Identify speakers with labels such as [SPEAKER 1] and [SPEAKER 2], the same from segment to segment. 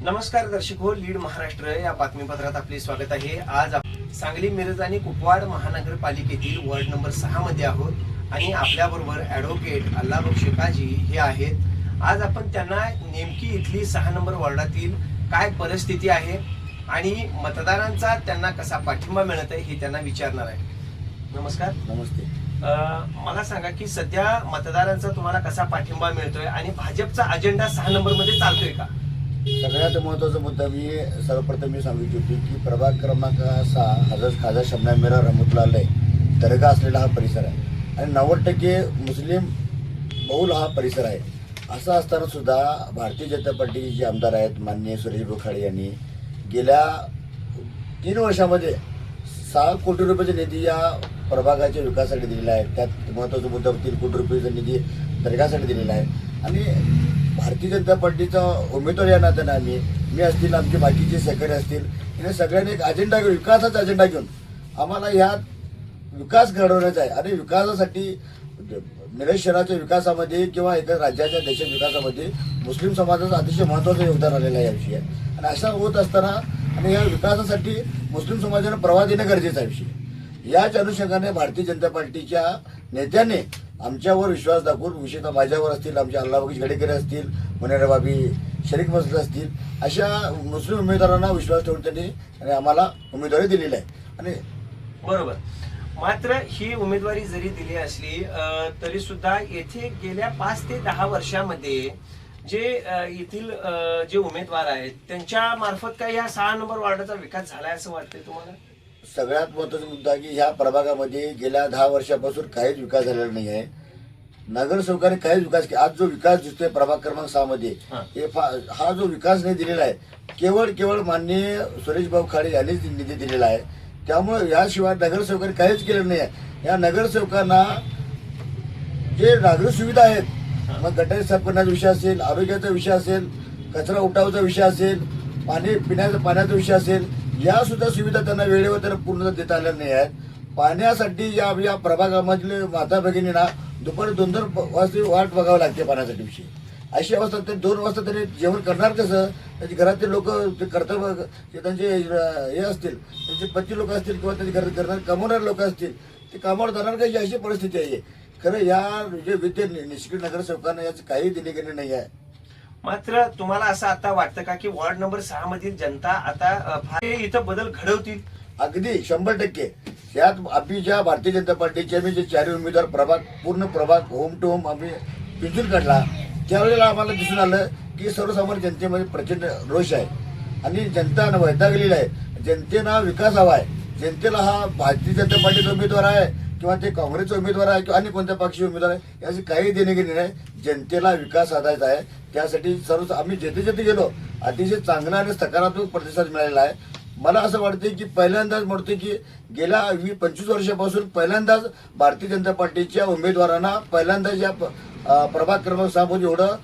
[SPEAKER 1] नमस्कार दर्शक हो, लीड महाराष्ट्र या बातमीपत्रात आपले स्वागत आहे। आज सांगली मिरज आणि कुपवाड महानगरपालिकेतील वार्ड नंबर 6 मध्ये आहोत आणि आपल्याबरोबर ॲडव्होकेट अल्लाहबख्श काजी हे आहेत। आज आपण त्यांना नेमकी इथली 6 नंबर वार्डातील काय परिस्थिती आहे आणि मतदारांचा त्यांना कसा पाठिंबा मिळत आहे हे त्यांना विचारणार आहे। नमस्कार।
[SPEAKER 2] नमस्ते।
[SPEAKER 1] मला सांगा की सध्या मतदारांचा तुम्हाला कसा पाठिंबा मिळतोय आणि भाजपचा अजेंडा 6 नंबर मध्ये चालतोय का?
[SPEAKER 2] सगळ्यात महत्त्वाचा मुद्दा मी सर्वप्रथम सांगू इच्छितो की प्रभाग क्रमांक 6 हजरत खाजा शमना मेरा रहमतुल्लाह दर्गा असलेला हा परिसर आहे आणि 90% मुस्लिम बहुल हा परिसर आहे। असं असताना सुद्धा भारतीय जनता पार्टीचे जे आमदार आहेत माननीय सुरेश बोखाडे यांनी गेल्या 3 वर्षामध्ये 6 कोटी रुपयाचा निधी या प्रभागाच्या विकासासाठी दिलेला आहे। त्यात महत्त्वाचा मुद्दा 3 कोटी रुपयाचा निधी दर्गासाठी दिलेला आहे आणि भारतीय जनता पार्टीचा उमेदवार या नात्याने मी असतील आमचे बाकीचे सहकारी असतील या सगळ्यांनी एक अजेंडा घेऊन विकासाचा अजेंडा घेऊन आम्हाला ह्यात विकास घडवण्याचा आहे आणि विकासासाठी मिरज शहराच्या विकासामध्ये किंवा एका राज्याच्या देशाच्या विकासामध्ये मुस्लिम समाजाचं अतिशय महत्त्वाचं योगदान आलेलं आहे या विषयी आणि असा होत असताना आणि या विकासासाठी मुस्लिम समाजाने प्रवाह देणं गरजेचं आहे विषय। याच अनुषंगाने भारतीय जनता पार्टीच्या नेत्याने आमच्यावर विश्वास दाखवून विशेषतः माझ्यावर असतील आमच्या अल्लाहबख्श गडेकरी असतील मुनेराबाबी शरीफ मस्जिद असतील अशा मुस्लिम उमेदवारांना विश्वास ठेवून त्यांनी आम्हाला उमेदवारी दिलेली आहे आणि
[SPEAKER 1] बरोबर। मात्र ही उमेदवारी जरी दिली असली तरी सुद्धा येथे गेल्या 5 ते 10 वर्षामध्ये जे येथील जे उमेदवार आहेत त्यांच्या मार्फत काय या 6 नंबर वार्डाचा विकास झालाय असं वाटतंय तुम्हाला?
[SPEAKER 2] सगळ्यात महत्त्वाचा मुद्दा की ह्या प्रभागामध्ये गेल्या 10 वर्षापासून काहीच विकास झालेला नाही आहे। नगरसेवकांनी काहीच विकास केला। आज जो विकास दिसतोय प्रभाग क्रमांक 6 मध्ये हा जो विकास नाही दिलेला आहे केवळ माननीय सुरेश भाऊ खाडे यांनीच निधी दिलेला आहे। त्यामुळे याशिवाय नगरसेवकांनी काहीच केलं नाही आहे। या नगरसेवकांना जे नागरिक सुविधा आहेत मग गटारी साफ करण्याचा विषय असेल, आरोग्याचा विषय असेल, कचरा उठावाचा विषय असेल, पाण्याचा विषय असेल या सुद्धा सुविधा त्यांना वेळेवर त्यांना पूर्ण देता आल्या नाही आहेत। पाण्यासाठी या प्रभागामधले माता भगिनींना दुपारी 2-2 वाजता वाट बघावं लागते पाण्यासाठी विषयी। अशी अवस्था ते 2 वाजता तरी जेवण करणार कसं? त्याचे घरातले लोक ते कर्तव्य त्यांचे हे असतील त्यांचे पती लोक असतील किंवा त्यांचे घरात करणारे कमवणारे लोक असतील ते कामावर जाणार का अशी परिस्थिती आहे। खरं या जे विद्य निष्क्रिय नगरसेवकांना याचं काही देणेघेणे नाही आहे।
[SPEAKER 1] मात्र तुम्हाला असं आता वाटतं का की वार्ड नंबर 6 मधील जनता आता फार इथं बदल घडवतील?
[SPEAKER 2] अगदी 100%। यात आम्ही ज्या भारतीय जनता पार्टीचे आम्ही जे 4 उमेदवार पूर्ण प्रभाग होम टू होम आम्ही पिंजून काढला त्यावेळेला आम्हाला दिसून आलं की सर्वसामान्य जनतेमध्ये प्रचंड रोष आहे आणि जनता वैतागलेली आहे। जनतेला विकास हवा आहे। जनतेला हा भारतीय जनता पार्टीचा उमेदवार आहे किंवा ते काँग्रेसचा उमेदवार आहे किंवा अन्य कोणत्या पक्षाचे उमेदवार आहे याची काही देणेघेणे नाही। जनतेला विकास साधायचा आहे त्यासाठी सर्व आम्ही जेथे गेलो अतिशय चांगला आणि सकारात्मक प्रतिसाद मिळालेला आहे। मला असं वाटतं की पहिल्यांदाच म्हणतो की गेल्या 20-25 वर्षापासून पहिल्यांदाच भारतीय जनता पार्टीच्या उमेदवारांना पहिल्यांदाच या प्रभाग क्रमांक 6 मध्ये एवढं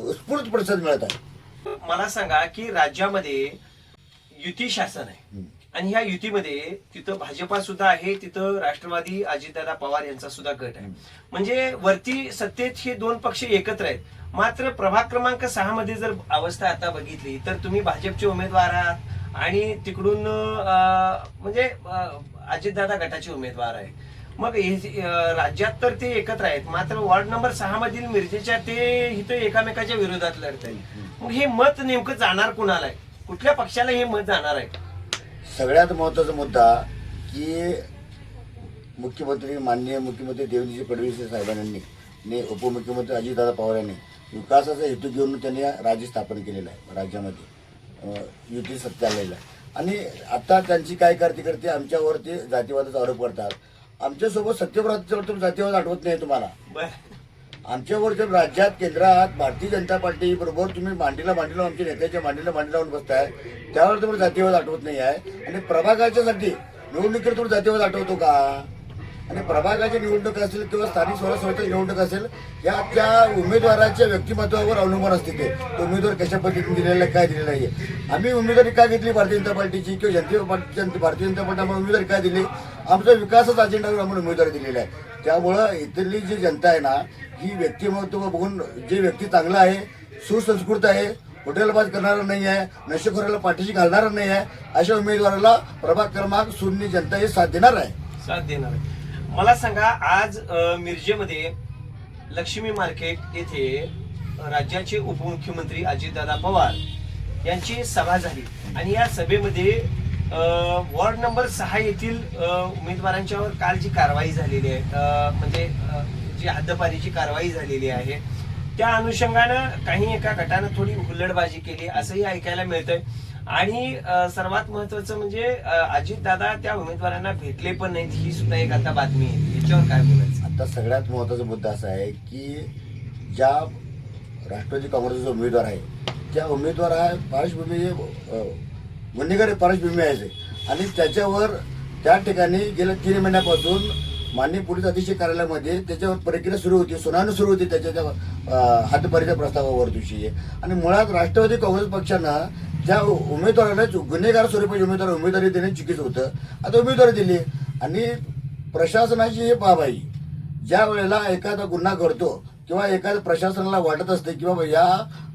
[SPEAKER 2] उत्स्फूर्त प्रतिसाद मिळत आहे।
[SPEAKER 1] मला सांगा की राज्यामध्ये युती शासन आहे आणि ह्या युतीमध्ये तिथं भाजपा सुद्धा आहे, तिथं राष्ट्रवादी अजितदादा पवार यांचा सुद्धा गट आहे। म्हणजे वरती सत्तेत हे 2 पक्ष एकत्र आहेत। मात्र प्रभाग क्रमांक 6 मध्ये जर अवस्था आता बघितली तर तुम्ही भाजपचे उमेदवार आहात आणि तिकडून म्हणजे अजितदादा गटाचे उमेदवार आहे। मग राज्यात तर ते एकत्र आहेत मात्र वार्ड नंबर 6 मधील मिरजेच्या ते इथं एकामेकाच्या विरोधात लढत आहेत। मग हे मत नेमकं जाणार कुणाला आहे? कुठल्या पक्षाला हे मत जाणार आहे?
[SPEAKER 2] सगळ्यात महत्त्वाचा मुद्दा की माननीय मुख्यमंत्री देवेंद्रजी फडणवीस साहेबांनी उपमुख्यमंत्री अजितदादा पवार यांनी विकासाचा हेतू घेऊन त्यांनी राज्य स्थापन केलेलं आहे। राज्यामध्ये युती सत्ता आलेलं आहे आणि आता त्यांची काय करते आमच्यावर ते जातीवादाचा आरोप करतात। आमच्यासोबत सत्यव्रत जातीवाद आठवत नाही तुम्हाला? आमच्यावर जर राज्यात केंद्रात भारतीय जनता पार्टी बरोबर तुम्ही मांडीला आमच्या नेत्याच्या मांडीला लावून बसताय त्यावर तुम्हाला जातीवाद आठवत नाही आहे आणि प्रभागाच्यासाठी निवडणुकीत तुम्हाला जातीवाद आठवतो का? आणि प्रभागाची निवडणूक असेल किंवा स्थानिक स्वराज्य निवडणूक असेल या त्या उमेदवाराच्या व्यक्तिमत्वावर अवलंबून असते ते उमेदवार कशा पद्धतीने दिलेला आहे काय दिलेलं आहे। आम्ही उमेदवारी का घेतली भारतीय जनता पार्टीची किंवा भारतीय जनता पार्टी आम्हाला उमेदवारी का दिली? आमचा विकासाचा अजेंडावर आम्हाला उमेदवारी दिलेला आहे। त्यामुळं इथली जी जनता आहे ना ही व्यक्तिमत्व बघून जे व्यक्ती चांगला आहे सुसंस्कृत आहे हॉटेलबाज करणारा नाही आहे, नशेखोराला पाठीशी घालणारा नाही आहे, अशा उमेदवाराला प्रभाग क्रमांक 0 जनता हे साथ देणार आहे.
[SPEAKER 1] साथ देणार आहे. मला सांगा, आज मिरजेमध्ये लक्ष्मी मार्केट येथे राज्याचे उपमुख्यमंत्री अजितदादा पवार यांची सभा झाली आणि या सभेमध्ये वॉर्ड नंबर 6 येथील उमेदवारांच्यावर काल जी कारवाई झालेली आहे, म्हणजे जी हद्दपारीची कारवाई झालेली आहे, त्या अनुषंगानं काही एका गटानं थोडी हुल्लडबाजी केली असंही ऐकायला मिळतंय. आणि सर्वात महत्वाचं म्हणजे अजितदादा त्या उमेदवारांना भेटले पण नाहीत, ही सुद्धा एक आता बातमी आहे. याच्यावर काय बोलायचं?
[SPEAKER 2] आता सगळ्यात महत्वाचा मुद्दा असा आहे की ज्या राष्ट्रवादी काँग्रेसचा उमेदवार आहे त्या उमेदवार हा पार्श्वभूमी गुन्हेगारी पार्श्वभूमी आहे आणि त्याच्यावर त्या ठिकाणी गेल्या 3 महिन्यापासून माननीय पोलीस अधीक्षक कार्यालयामध्ये त्याच्यावर प्रक्रिया सुरू होती, सुनावणी सुरू होती त्याच्या हद्दपारीच्या प्रस्तावावर दिवशी. आणि मुळात राष्ट्रवादी काँग्रेस पक्षानं त्या उमेदवाराला गुन्हेगार स्वरूपाची उमेदवारी देणे चुकीचं होतं. आता उमेदवारी दिली आणि प्रशासनाची ही बाब आहे. ज्या वेळेला एखादा गुन्हा घडतो किंवा एखाद्या प्रशासनाला वाटत असते की बाबा या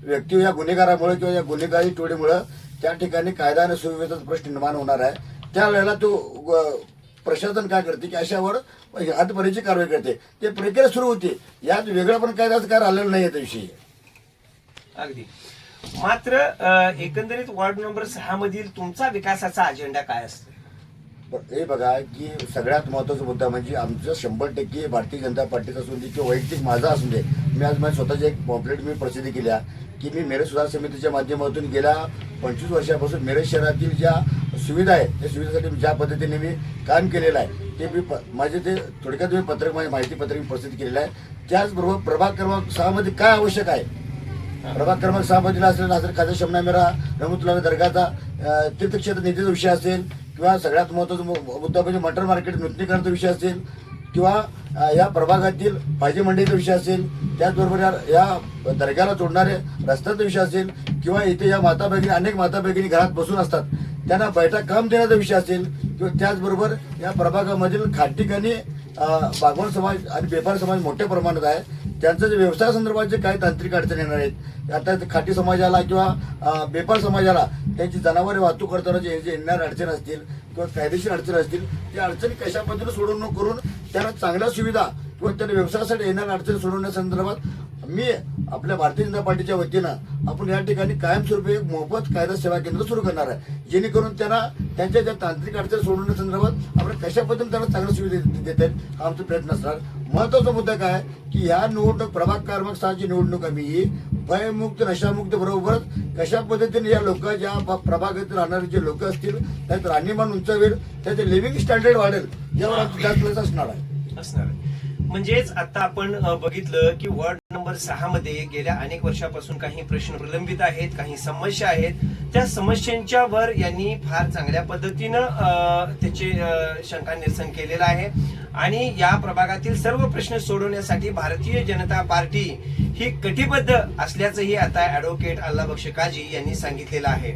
[SPEAKER 2] व्यक्ती या गुन्हेगारामुळे किंवा या गुन्हेगारी टोळीमुळे त्या ठिकाणी कायदा आणि सुव्यवस्थेचा प्रश्न निर्माण होणार आहे, त्यावेळेला तो प्रशासन काय करते की अशावर हद्दपारीची कारवाई करते. ते प्रक्रिया सुरू होती. यात वेगळं पण कायद्याचं काय राहिलेलं नाही त्याविषयी.
[SPEAKER 1] अगदी. मात्र एकंदरीत वॉर्ड नंबर 6 मधील तुमचा विकासाचा अजेंडा काय असतो?
[SPEAKER 2] हे बघा की सगळ्यात महत्वाचा मुद्दा म्हणजे आमचं 100% भारतीय जनता पार्टीचा असून दे किंवा वैयक्तिक माझा असून दे. मी आज माझ्या स्वतःची एक पॉम्पलेट मी प्रसिद्ध केल्या की मी मिरज सुधार समितीच्या माध्यमातून गेल्या 25 वर्षापासून मिरज शहरातील ज्या सुविधा आहेत त्या सुविधेसाठी ज्या पद्धतीने मी काम केलेलं आहे ते मी माझे ते थोडक्यात मी पत्रक माझे माहिती पत्रक मी प्रसिद्ध केलेलं आहे. त्याचबरोबर प्रभाग क्रमांक 6 मध्ये काय आवश्यक आहे, प्रभाग क्रमांक 6 मधील असलेला हजरत खाजा शमना मेरा रहमतुल्लाह दर्गाचा तीर्थक्षेत्र निधीचा विषय असेल किंवा सगळ्यात महत्वाचा मुद्दा म्हणजे मटर मार्केट नूतनीकरणाचा विषय असेल किंवा या प्रभागातील भाजी मंडईचा विषय असेल, त्याचबरोबर या दर्ग्याला जोडणारे रस्त्याचा विषय असेल किंवा इथे या माता भगिनी अनेक माता भगिनी घरात बसून असतात त्यांना बैठक काम देण्याचा विषय असेल किंवा त्याचबरोबर या प्रभागामधील खाटीक आणि बागवान समाज आणि बेपार समाज मोठ्या प्रमाणात आहे. त्यांचं जे व्यवसाय संदर्भात जे काही तांत्रिक अडचणी येणार आहेत, आता खाटी समाजाला किंवा बेपार समाजाला त्यांची जनावरे वाहतूक करताना जे येणाऱ्या अडचणी असतील किंवा कायदेशीर अडचणी असतील त्या अडचणी कशा पद्धतीने सोडवणूक करून त्यांना चांगल्या सुविधा किंवा त्यांना व्यवसायासाठी येणाऱ्या अडचणी सोडवण्यासंदर्भात मी आपल्या भारतीय जनता पार्टीच्या वतीनं आपण या ठिकाणी कायमस्वरूपी एक मोफत कायदा सेवा केंद्र सुरू करणार आहे, जेणेकरून त्यांना त्यांच्या ज्या तांत्रिक अडचणी सोडवण्यासंदर्भात आपण कशा पद्धतीने त्यांना चांगल्या सुविधा देता येईल हा आमचा प्रयत्न असणार. महत्वाचा मुद्दा काय की ह्या निवडणूक प्रभाग क्रमांक 6ची निवडणूक आम्ही भयमुक्त नशामुक्त बरोबरच कशा पद्धतीने या लोक ज्या प्रभागातील राहणारे जे लोक असतील त्यात राहणीमान उंचावेल, त्याचे लिव्हिंग स्टँडर्ड वाढेल यावर आमचं जास्त लक्ष असणार आहे.
[SPEAKER 1] म्हणजेच आता आपण बघितलं की वॉर्ड नंबर 6 मध्ये गेल्या अनेक वर्षापासून काही प्रश्न प्रलंबित आहेत, काही समस्या आहेत. त्या समस्यांच्या वर यांनी फार चांगल्या पद्धतीनं त्याचे शंका निरसन केलेलं आहे आणि या प्रभागातील सर्व प्रश्न सोडवण्यासाठी भारतीय जनता पार्टी ही कटिबद्ध असल्याचंही आता ऍडव्होकेट अल्लाबक्ष काजी यांनी सांगितलेलं आहे.